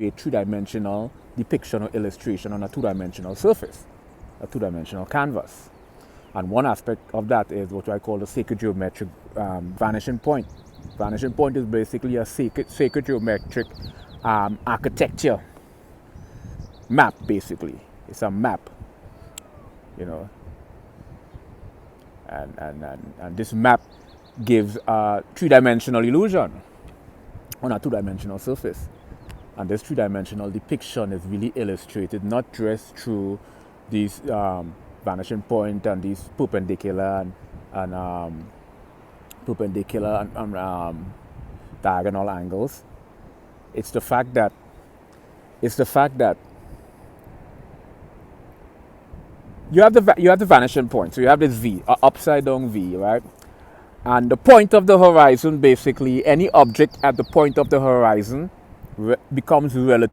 a three-dimensional depiction or illustration on a two-dimensional surface, a two-dimensional canvas. And one aspect of that is what I call the sacred geometric vanishing point. Vanishing point is basically a sacred geometric architecture map, basically. It's a map, you know. And this map gives a three-dimensional illusion on a two-dimensional surface. And this three-dimensional depiction is really illustrated not just through these vanishing point and these perpendicular and diagonal angles. It's the fact that you have the vanishing point. So you have this V, an upside down V, right? And the point of the horizon, basically, any object at the point of the horizon becomes relative